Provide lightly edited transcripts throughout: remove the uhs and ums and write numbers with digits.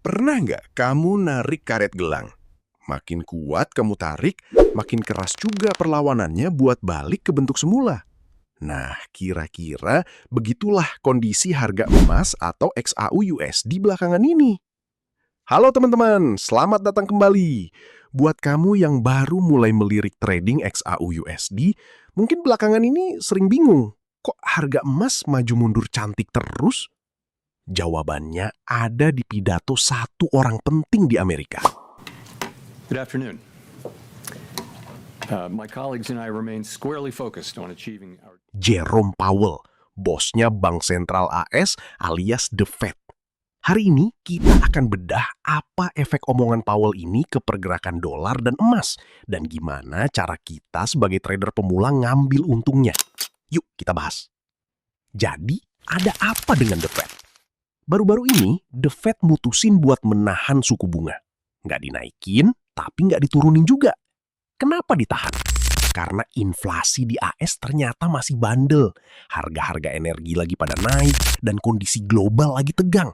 Pernah nggak kamu narik karet gelang? Makin kuat kamu tarik, makin keras juga perlawanannya buat balik ke bentuk semula. Nah, kira-kira begitulah kondisi harga emas atau XAU-USD belakangan ini. Halo teman-teman, selamat datang kembali. Buat kamu yang baru mulai melirik trading XAU-USD, mungkin belakangan ini sering bingung, kok harga emas maju mundur cantik terus? Jawabannya ada di pidato satu orang penting di Amerika. Good afternoon. My colleagues and I remain squarely focused on achieving our... Jerome Powell, bosnya Bank Sentral AS alias The Fed. Hari ini kita akan bedah apa efek omongan Powell ini ke pergerakan dolar dan emas, dan gimana cara kita sebagai trader pemula ngambil untungnya. Yuk kita bahas. Jadi, ada apa dengan The Fed? Baru-baru ini, The Fed mutusin buat menahan suku bunga. Nggak dinaikin, tapi nggak diturunin juga. Kenapa ditahan? Karena inflasi di AS ternyata masih bandel. Harga-harga energi lagi pada naik, dan kondisi global lagi tegang.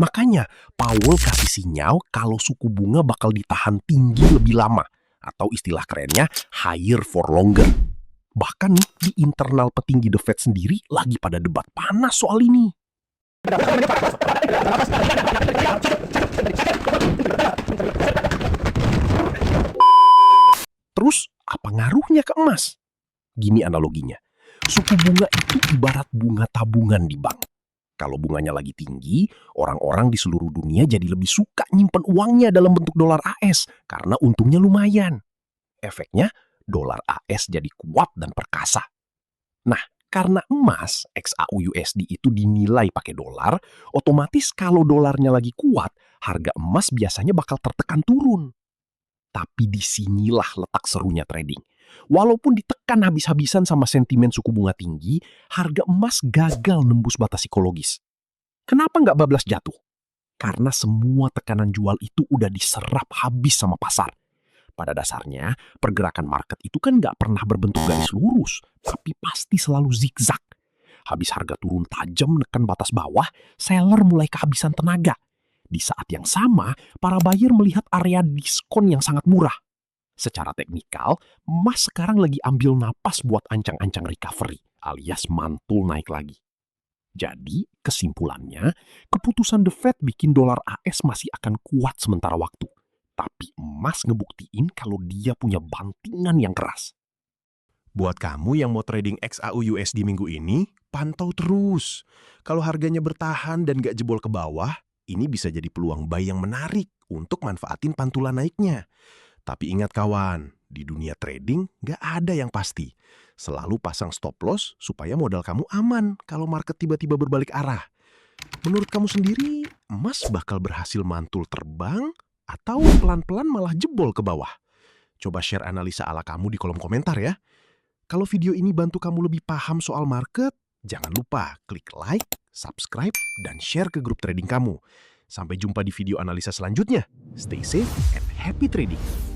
Makanya, Powell kasih sinyal kalau suku bunga bakal ditahan tinggi lebih lama. Atau istilah kerennya, higher for longer. Bahkan nih, di internal petinggi The Fed sendiri lagi pada debat panas soal ini. Terus, apa ngaruhnya ke emas? Gini analoginya, suku bunga itu ibarat bunga tabungan di bank. Kalau bunganya lagi tinggi, orang-orang di seluruh dunia jadi lebih suka nyimpen uangnya dalam bentuk dolar AS karena untungnya lumayan. Efeknya, dolar AS jadi kuat dan perkasa. Nah, karena emas XAU-USD itu dinilai pakai dolar, otomatis kalau dolarnya lagi kuat, harga emas biasanya bakal tertekan turun. Tapi disinilah letak serunya trading. Walaupun ditekan habis-habisan sama sentimen suku bunga tinggi, harga emas gagal nembus batas psikologis. Kenapa nggak bablas jatuh? Karena semua tekanan jual itu udah diserap habis sama pasar. Pada dasarnya, pergerakan market itu kan nggak pernah berbentuk garis lurus, tapi pasti selalu zigzag. Habis harga turun tajam neken batas bawah, seller mulai kehabisan tenaga. Di saat yang sama, para buyer melihat area diskon yang sangat murah. Secara teknikal, emas sekarang lagi ambil napas buat ancang-ancang recovery, alias mantul naik lagi. Jadi, kesimpulannya, keputusan The Fed bikin dolar AS masih akan kuat sementara waktu. Tapi emas ngebuktiin kalau dia punya bantingan yang keras. Buat kamu yang mau trading XAU-USD minggu ini, pantau terus. Kalau harganya bertahan dan gak jebol ke bawah, ini bisa jadi peluang buy yang menarik untuk manfaatin pantulan naiknya. Tapi ingat kawan, di dunia trading gak ada yang pasti. Selalu pasang stop loss supaya modal kamu aman kalau market tiba-tiba berbalik arah. Menurut kamu sendiri, emas bakal berhasil mantul terbang atau pelan-pelan malah jebol ke bawah? Coba share analisa ala kamu di kolom komentar ya. Kalau video ini bantu kamu lebih paham soal market, jangan lupa klik like, subscribe, dan share ke grup trading kamu. Sampai jumpa di video analisa selanjutnya. Stay safe and happy trading!